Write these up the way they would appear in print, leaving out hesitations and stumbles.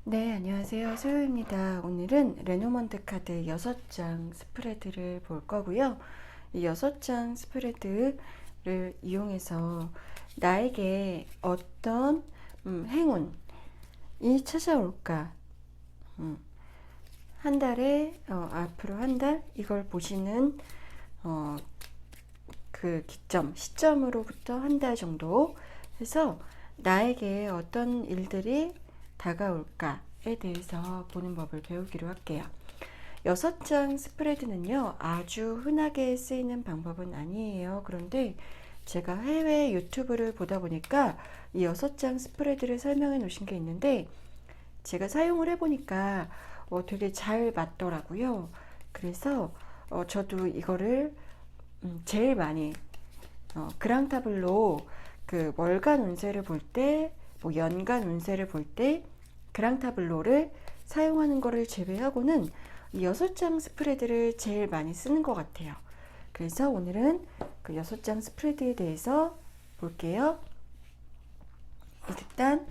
네, 안녕하세요. 소유입니다. 오늘은 레노먼트 카드 6장 스프레드를 볼 거고요. 이 6장 스프레드를 이용해서 나에게 어떤 행운이 찾아올까? 음, 한 달에 앞으로 한 달 이걸 보시는 어, 그 시점으로부터 한 달 정도 해서 나에게 어떤 일들이 다가올까에 대해서 보는 법을 배우기로 할게요. 6장 스프레드는요, 아주 흔하게 쓰이는 방법은 아니에요. 그런데 제가 해외 유튜브를 보다 보니까 이 6장 스프레드를 설명해 놓으신 게 있는데, 제가 사용을 해보니까 되게 잘 맞더라고요. 그래서 저도 이거를 제일 많이 그랑타블로 그 월간 운세를 볼 때, 뭐 연간 운세를 볼 때 그랑타블로를 사용하는 거를 제외하고는 이 6장 스프레드를 제일 많이 쓰는 것 같아요. 그래서 오늘은 그 6장 스프레드에 대해서 볼게요. 일단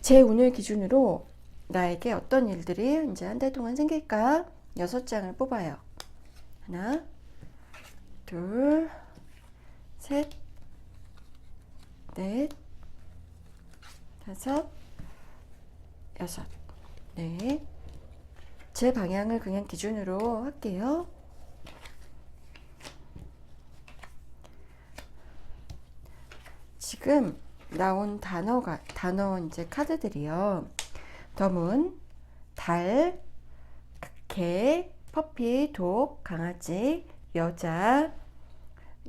제 운을 기준으로 나에게 어떤 일들이 이제 한 달 동안 생길까 6장을 뽑아요. 하나, 둘, 셋, 넷, 다섯, 여섯. 네. 제 방향을 그냥 기준으로 할게요. 지금 나온 단어 이제 카드들이요. 덤은, 달, 개, 퍼피, 독, 강아지, 여자,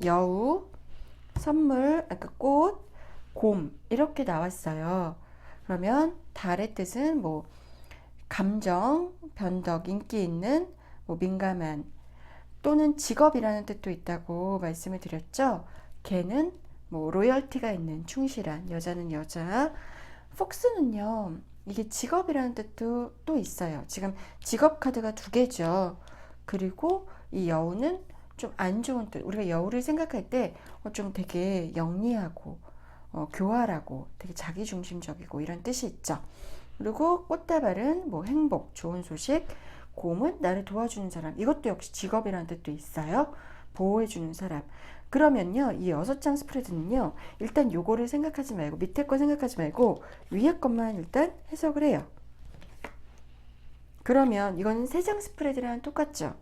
여우, 선물, 꽃, 곰 이렇게 나왔어요. 그러면 달의 뜻은 뭐 감정, 변덕, 인기 있는, 뭐 민감한 또는 직업이라는 뜻도 있다고 말씀을 드렸죠. 개는 뭐 로열티가 있는 충실한, 여자는 여자. 폭스는요, 이게 직업이라는 뜻도 또 있어요. 지금 직업 카드가 두 개죠. 그리고 이 여우는 좀 안 좋은 뜻. 우리가 여우를 생각할 때 좀 되게 영리하고 교활하고 되게 자기중심적이고 이런 뜻이 있죠. 그리고 꽃다발은 뭐 행복, 좋은 소식, 곰은 나를 도와주는 사람. 이것도 역시 직업이라는 뜻도 있어요. 보호해주는 사람. 그러면요, 이 6장 스프레드는요, 일단 요거를 생각하지 말고, 밑에 거 생각하지 말고, 위에 것만 일단 해석을 해요. 그러면 이거는 3장 스프레드랑 똑같죠?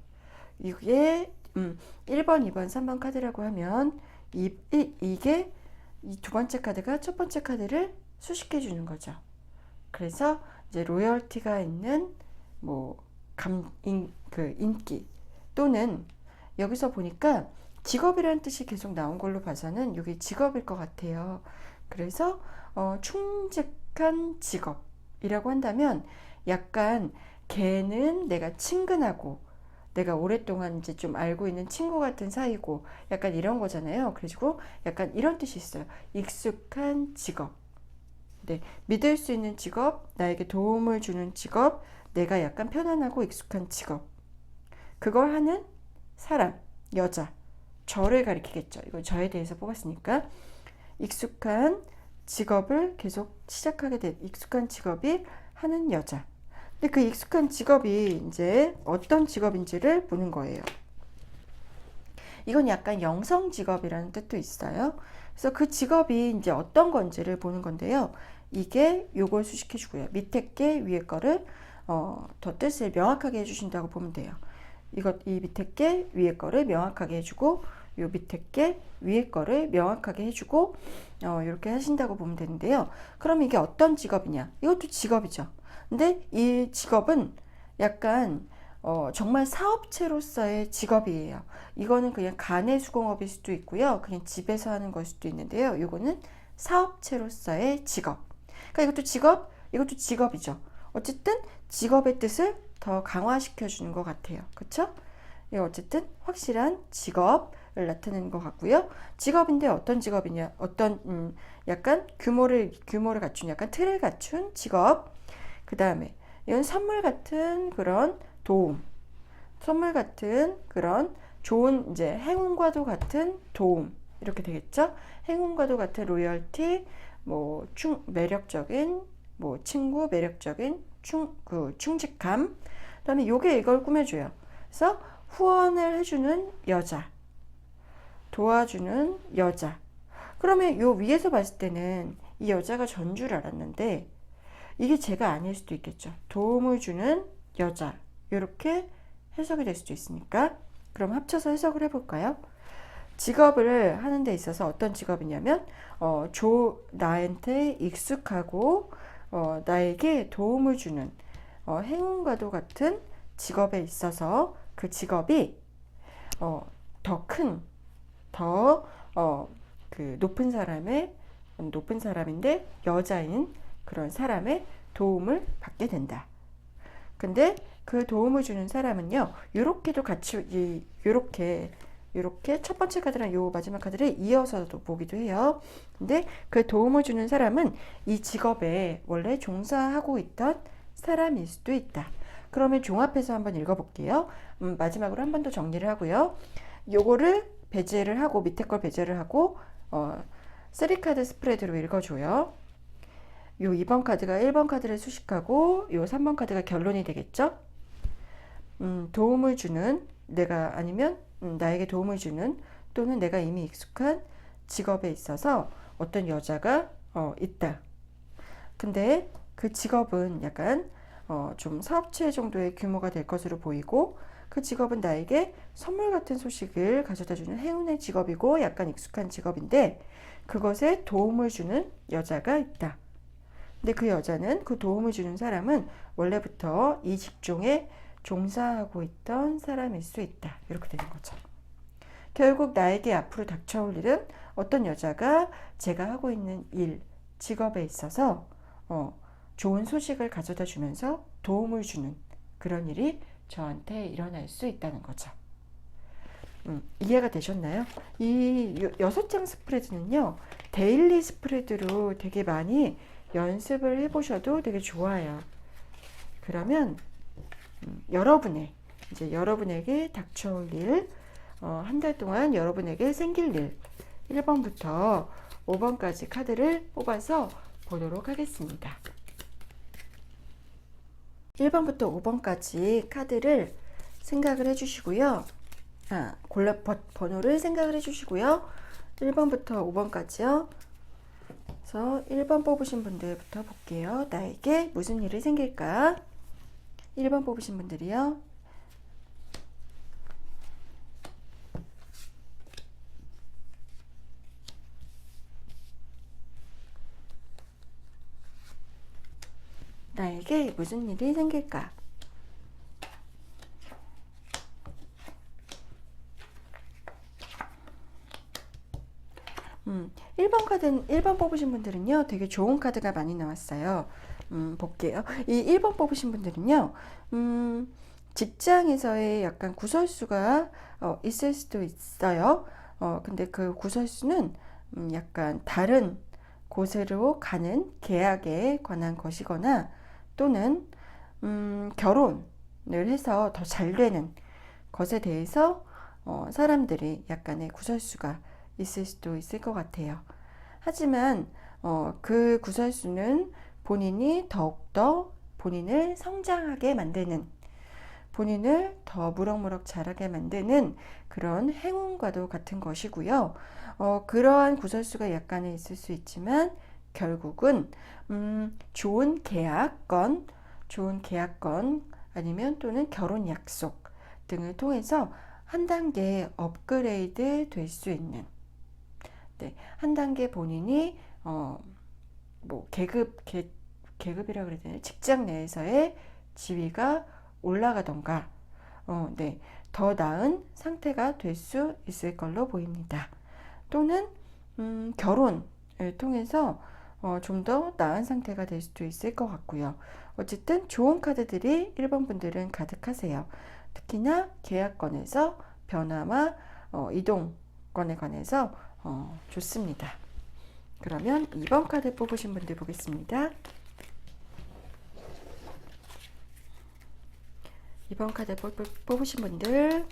이게 1번, 2번, 3번 카드라고 하면 이게 이 두 번째 카드가 첫 번째 카드를 수식해 주는 거죠. 그래서 이제 로열티가 있는 뭐 인기 또는 여기서 보니까 직업이라는 뜻이 계속 나온 걸로 봐서는 이게 직업일 것 같아요. 그래서 충직한 직업이라고 한다면 약간 걔는 내가 친근하고 내가 오랫동안 이제 좀 알고 있는 친구 같은 사이고 약간 이런 거잖아요. 그리고 약간 이런 뜻이 있어요. 익숙한 직업. 네, 믿을 수 있는 직업, 나에게 도움을 주는 직업, 내가 약간 편안하고 익숙한 직업. 그걸 하는 사람, 여자. 저를 가리키겠죠. 이거 저에 대해서 뽑았으니까. 익숙한 직업을 계속 시작하게 된 익숙한 직업이 하는 여자. 근데 그 익숙한 직업이 이제 어떤 직업인지를 보는 거예요. 이건 약간 영성 직업이라는 뜻도 있어요. 그래서 그 직업이 이제 어떤 건지를 보는 건데요. 이게 요걸 수식해 주고요. 밑에 게 위에 거를 더 뜻을 명확하게 해주신다고 보면 돼요. 이 밑에 게 위에 거를 명확하게 해주고 요 밑에 게 위에 거를 명확하게 해주고 이렇게 하신다고 보면 되는데요. 그럼 이게 어떤 직업이냐? 이것도 직업이죠. 근데 이 직업은 약간 정말 사업체로서의 직업이에요. 이거는 그냥 간의 수공업일 수도 있고요. 그냥 집에서 하는 걸 수도 있는데요. 이거는 사업체로서의 직업. 그러니까 이것도 직업, 이것도 직업이죠. 어쨌든 직업의 뜻을 더 강화시켜 주는 것 같아요. 그렇죠? 이거 어쨌든 확실한 직업을 나타내는 것 같고요. 직업인데 어떤 직업이냐? 어떤 약간 규모를 갖춘 약간 틀을 갖춘 직업. 그 다음에 이건 선물 같은 그런 도움, 선물 같은 그런 좋은 이제 행운과도 같은 도움 이렇게 되겠죠. 행운과도 같은 로열티, 뭐 매력적인 뭐 친구, 매력적인, 충직함. 그다음에 요게 이걸 꾸며줘요. 그래서 후원을 해주는 여자, 도와주는 여자. 그러면 요 위에서 봤을 때는 이 여자가 전 줄 알았는데 이게 제가 아닐 수도 있겠죠. 도움을 주는 여자. 이렇게 해석이 될 수도 있으니까 그럼 합쳐서 해석을 해볼까요? 직업을 하는 데 있어서 어떤 직업이냐면 나한테 익숙하고 나에게 도움을 주는 행운과도 같은 직업에 있어서 그 직업이 더 큰, 그 높은 사람인데 여자인 그런 사람의 도움을 받게 된다. 근데 그 도움을 주는 사람은요, 요렇게도 같이, 요렇게 첫 번째 카드랑 요 마지막 카드를 이어서도 보기도 해요. 근데 그 도움을 주는 사람은 이 직업에 원래 종사하고 있던 사람일 수도 있다. 그러면 종합해서 한번 읽어볼게요. 마지막으로 한 번 더 정리를 하고요. 요거를 배제를 하고 밑에 걸 배제를 하고 3카드 스프레드로 읽어줘요. 요 2번 카드가 1번 카드를 수식하고 요 3번 카드가 결론이 되겠죠. 도움을 주는 내가 아니면 나에게 도움을 주는 또는 내가 이미 익숙한 직업에 있어서 어떤 여자가 있다. 근데 그 직업은 약간 좀 사업체 정도의 규모가 될 것으로 보이고 그 직업은 나에게 선물 같은 소식을 가져다주는 행운의 직업이고 약간 익숙한 직업인데 그것에 도움을 주는 여자가 있다. 근데 그 여자는 그 도움을 주는 사람은 원래부터 이 직종에 종사하고 있던 사람일 수 있다. 이렇게 되는 거죠. 결국 나에게 앞으로 닥쳐올 일은 어떤 여자가 제가 하고 있는 일, 직업에 있어서 좋은 소식을 가져다 주면서 도움을 주는 그런 일이 저한테 일어날 수 있다는 거죠. 이해가 되셨나요? 이 6장 스프레드는요, 데일리 스프레드로 되게 많이 연습을 해보셔도 되게 좋아요. 그러면 여러분에게 닥쳐올 일, 한 달 동안 여러분에게 생길 일, 1번부터 5번까지 카드를 뽑아서 보도록 하겠습니다. 1번부터 5번까지 카드를 생각을 해주시고요. 번호를 생각을 해주시고요. 1번부터 5번까지요. 그래서 1번 뽑으신 분들부터 볼게요. 나에게 무슨 일이 생길까? 1번 뽑으신 분들이요. 나에게 무슨 일이 생길까? 1번 뽑으신 분들은요, 되게 좋은 카드가 많이 나왔어요. 볼게요. 이 1번 뽑으신 분들은요, 직장에서의 약간 구설수가 있을 수도 있어요. 근데 그 구설수는 약간 다른 곳으로 가는 계약에 관한 것이거나 또는 결혼을 해서 더 잘 되는 것에 대해서 사람들이 약간의 구설수가 있을 수도 있을 것 같아요. 하지만 그 구설수는 본인이 더욱더 본인을 성장하게 만드는, 본인을 더 무럭무럭 자라게 만드는 그런 행운과도 같은 것이고요. 그러한 구설수가 약간은 있을 수 있지만 결국은 좋은 계약건 아니면 또는 결혼 약속 등을 통해서 한 단계 업그레이드 될 수 있는, 한 단계 본인이 뭐 계급이라 그래야 되나, 직장 내에서의 지위가 올라가던가 더 나은 상태가 될 수 있을 걸로 보입니다. 또는 결혼을 통해서 좀 더 나은 상태가 될 수도 있을 것 같고요. 어쨌든 좋은 카드들이 1번 분들은 가득하세요. 특히나 계약권에서 변화와 이동권에 관해서 좋습니다. 그러면 2번 카드 뽑으신 분들 보겠습니다. 2번 카드 뽑으신 분들,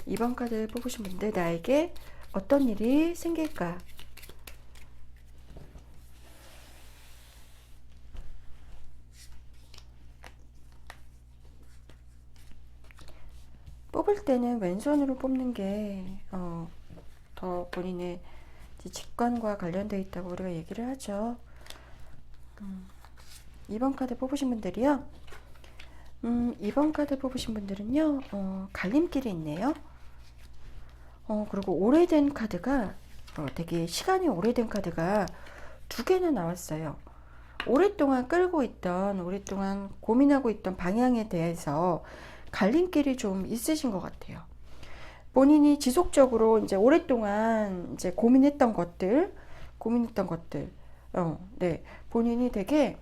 2번 카드 뽑으신 분들, 나에게 어떤 일이 생길까? 뽑을 때는 왼손으로 뽑는 게 더 본인의 직관과 관련되어 있다고 우리가 얘기를 하죠. 2번 카드 뽑으신 분들이요. 2번 카드 뽑으신 분들은요, 갈림길이 있네요. 그리고 오래된 카드가, 되게 시간이 오래된 카드가 2개나 나왔어요. 오랫동안 끌고 있던, 오랫동안 고민하고 있던 방향에 대해서 갈림길이 좀 있으신 것 같아요. 본인이 지속적으로 이제 오랫동안 이제 고민했던 것들, 네, 본인이 되게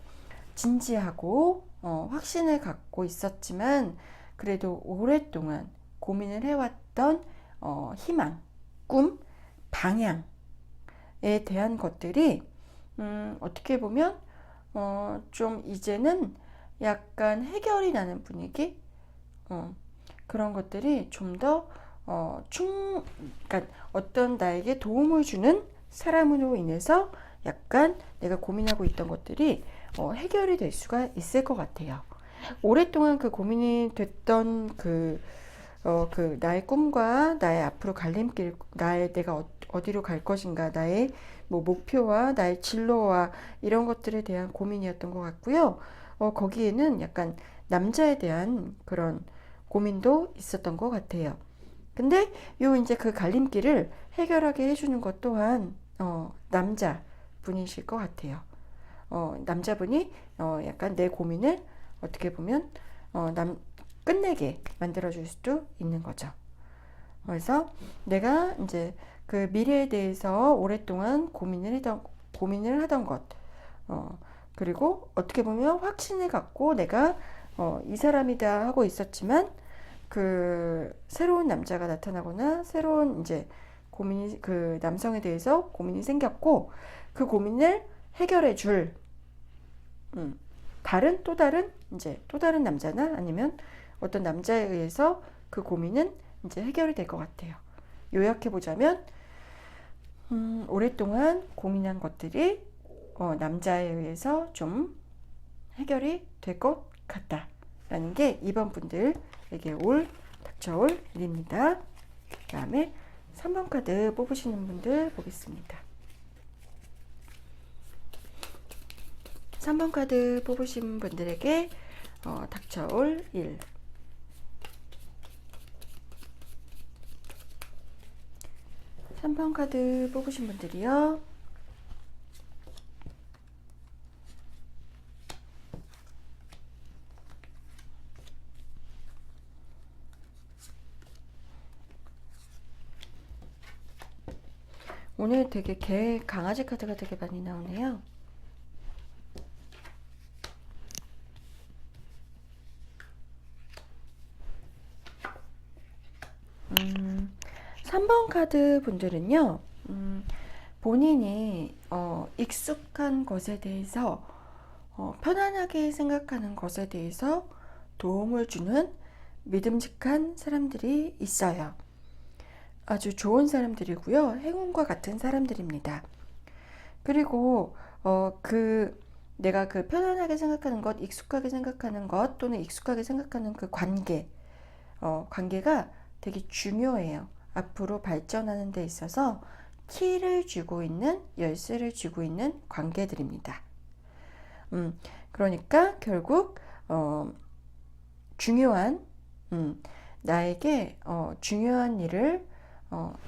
진지하고 확신을 갖고 있었지만 그래도 오랫동안 고민을 해왔던 희망, 꿈, 방향에 대한 것들이 어떻게 보면 좀 이제는 약간 해결이 나는 분위기, 그런 것들이 좀 더 그러니까 어떤 나에게 도움을 주는 사람으로 인해서 약간 내가 고민하고 있던 것들이 해결이 될 수가 있을 것 같아요. 오랫동안 그 고민이 됐던 그 나의 꿈과 나의 앞으로 갈림길, 내가 어디로 갈 것인가, 나의 뭐 목표와 나의 진로와 이런 것들에 대한 고민이었던 것 같고요. 거기에는 약간 남자에 대한 그런 고민도 있었던 것 같아요. 근데 요 이제 그 갈림길을 해결하게 해주는 것 또한 남자 분이실 것 같아요. 남자분이 약간 내 고민을 어떻게 보면 끝내게 만들어줄 수도 있는 거죠. 그래서 내가 이제 그 미래에 대해서 오랫동안 고민을 하던 것, 그리고 어떻게 보면 확신을 갖고 내가 이 사람이다 하고 있었지만 그 새로운 남자가 나타나거나 새로운 이제 고민이, 그 남성에 대해서 고민이 생겼고 그 고민을 해결해 줄 또 다른 남자나 아니면 어떤 남자에 의해서 그 고민은 이제 해결이 될 것 같아요. 요약해 보자면 오랫동안 고민한 것들이 남자에 의해서 좀 해결이 될 것 같다라는 게 2번 분들에게 닥쳐올 일입니다. 그 다음에 3번 카드 뽑으시는 분들 보겠습니다. 3번 카드 뽑으신 분들에게 닥쳐올 일. 삼 번 카드 뽑으신 분들이요. '오늘 되게 개, 강아지 카드가 되게 많이 나오네요. 3번 카드 분들은요, 본인이 익숙한 것에 대해서 편안하게 생각하는 것에 대해서 도움을 주는 믿음직한 사람들이 있어요. 아주 좋은 사람들이고요. 행운과 같은 사람들입니다. 그리고 내가 그 편안하게 생각하는 것, 익숙하게 생각하는 것, 또는 익숙하게 생각하는 그 관계가 되게 중요해요. 앞으로 발전하는 데 있어서 키를 쥐고 있는, 열쇠를 쥐고 있는 관계들입니다. 그러니까 결국 중요한, 나에게 중요한 일을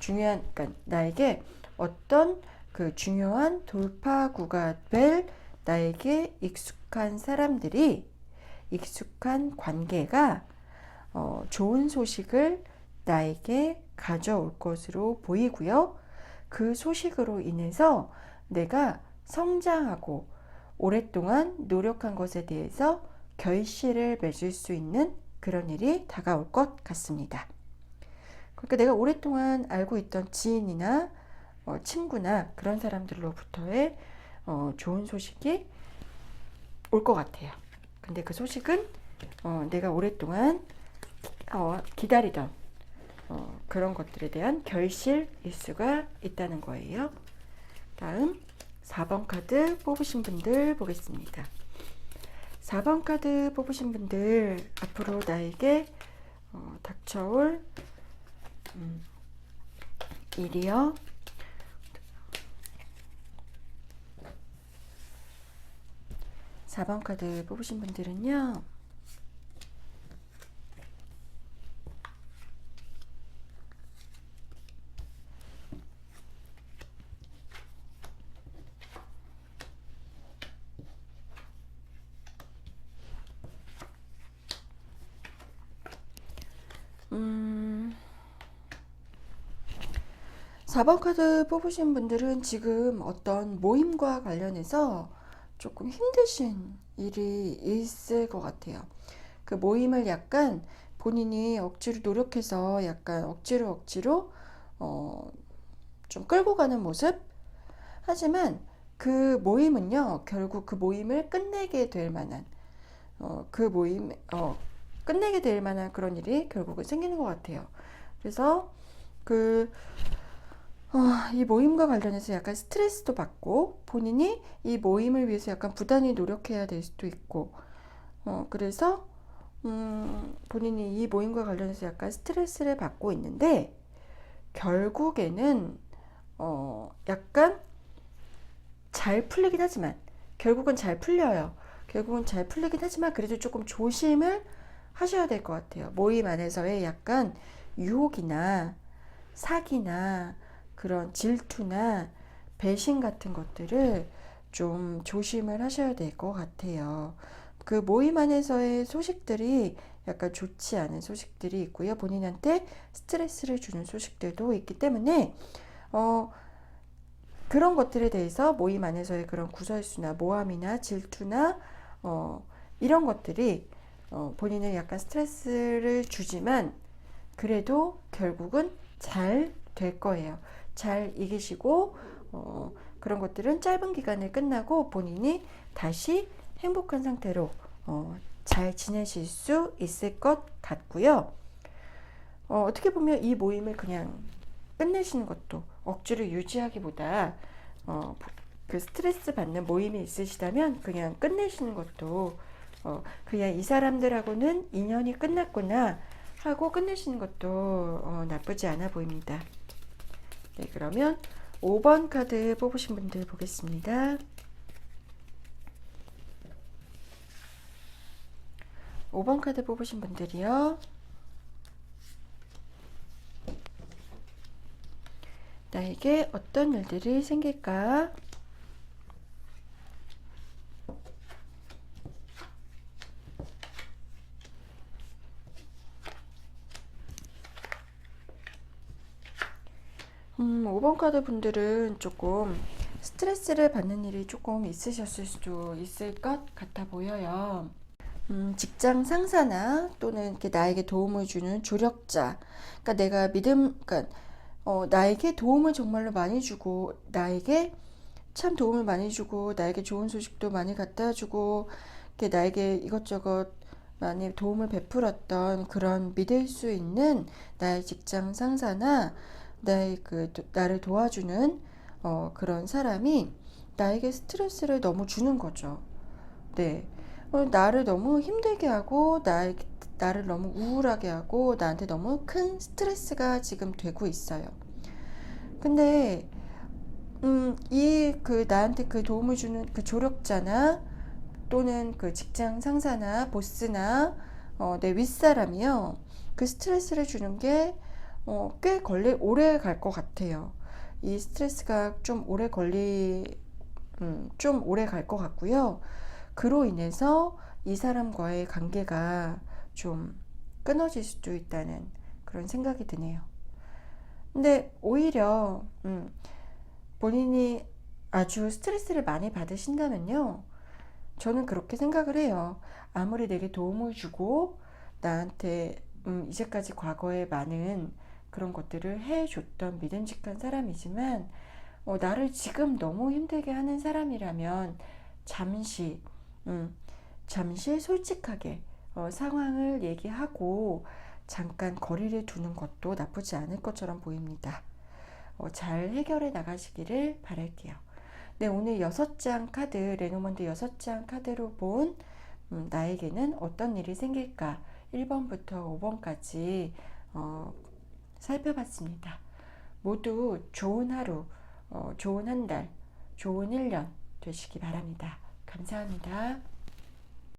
그러니까 나에게 어떤 그 중요한 돌파구가 될 나에게 익숙한 사람들이, 익숙한 관계가 좋은 소식을 나에게 가져올 것으로 보이고요. 그 소식으로 인해서 내가 성장하고 오랫동안 노력한 것에 대해서 결실을 맺을 수 있는 그런 일이 다가올 것 같습니다. 그러니까 내가 오랫동안 알고 있던 지인이나 친구나 그런 사람들로부터의 좋은 소식이 올 것 같아요. 근데 그 소식은 내가 오랫동안 기다리던 그런 것들에 대한 결실일 수가 있다는 거예요. 다음 4번 카드 뽑으신 분들 보겠습니다. 4번 카드 뽑으신 분들, 앞으로 나에게 닥쳐올 일이요. 4번 카드 뽑으신 분들은요. 음, 4번 카드 뽑으신 분들은 지금 어떤 모임과 관련해서 조금 힘드신 일이 있을 것 같아요. 그 모임을 약간 본인이 억지로 노력해서 약간 억지로 좀 끌고 가는 모습? 하지만 그 모임은요, 결국 그 모임을 끝내게 될 만한, 그 모임, 끝내게 될 만한 그런 일이 결국은 생기는 것 같아요. 그래서 그 이 모임과 관련해서 약간 스트레스도 받고 본인이 이 모임을 위해서 약간 부단히 노력해야 될 수도 있고 그래서 본인이 이 모임과 관련해서 약간 스트레스를 받고 있는데 결국에는 약간 잘 풀리긴 하지만 결국은 잘 풀려요. 결국은 잘 풀리긴 하지만 그래도 조금 조심을 하셔야 될 것 같아요. 모임 안에서의 약간 유혹이나 사기나 그런 질투나 배신 같은 것들을 좀 조심을 하셔야 될 것 같아요. 그 모임 안에서의 소식들이 약간 좋지 않은 소식들이 있고요. 본인한테 스트레스를 주는 소식들도 있기 때문에 그런 것들에 대해서 모임 안에서의 그런 구설수나 모함이나 질투나 이런 것들이 본인은 약간 스트레스를 주지만 그래도 결국은 잘 될 거예요. 잘 이기시고 그런 것들은 짧은 기간에 끝나고 본인이 다시 행복한 상태로 잘 지내실 수 있을 것 같고요. 어떻게 보면 이 모임을 그냥 끝내시는 것도 억지로 유지하기보다 그 스트레스 받는 모임이 있으시다면 그냥 끝내시는 것도 그냥 이 사람들하고는 인연이 끝났구나 하고 끝내시는 것도 나쁘지 않아 보입니다. 네, 그러면 5번 카드 뽑으신 분들 보겠습니다. 5번 카드 뽑으신 분들이요. 나에게 어떤 일들이 생길까? 5번 카드 분들은 조금 스트레스를 받는 일이 조금 있으셨을 수도 있을 것 같아 보여요. 직장 상사나 또는 이렇게 나에게 도움을 주는 조력자, 그러니까 내가 그러니까 나에게 도움을 정말로 많이 주고 나에게 참 도움을 많이 주고 나에게 좋은 소식도 많이 갖다 주고 이렇게 나에게 이것저것 많이 도움을 베풀었던 그런 믿을 수 있는 나의 직장 상사나 나를 도와주는 그런 사람이 나에게 스트레스를 너무 주는 거죠. 네. 나를 너무 힘들게 하고 나를 너무 우울하게 하고 나한테 너무 큰 스트레스가 지금 되고 있어요. 근데 나한테 그 도움을 주는 그 조력자나 또는 그 직장 상사나 보스나 내 윗사람이요. 그 스트레스를 주는 게 꽤 오래 갈 것 같아요. 이 스트레스가 좀 오래 갈 것 같고요. 그로 인해서 이 사람과의 관계가 좀 끊어질 수도 있다는 그런 생각이 드네요. 근데 오히려 본인이 아주 스트레스를 많이 받으신다면요. 저는 그렇게 생각을 해요. 아무리 내게 도움을 주고 나한테 이제까지 과거에 많은 그런 것들을 해줬던 믿음직한 사람이지만 나를 지금 너무 힘들게 하는 사람이라면 잠시 잠시 솔직하게 상황을 얘기하고 잠깐 거리를 두는 것도 나쁘지 않을 것처럼 보입니다. 잘 해결해 나가시기를 바랄게요. 네, 오늘 6장 카드, 레노먼드 6장 카드로 본 나에게는 어떤 일이 생길까? 1번부터 5번까지 살펴봤습니다. 모두 좋은 하루, 좋은 한 달, 좋은 1년 되시기 바랍니다. 감사합니다.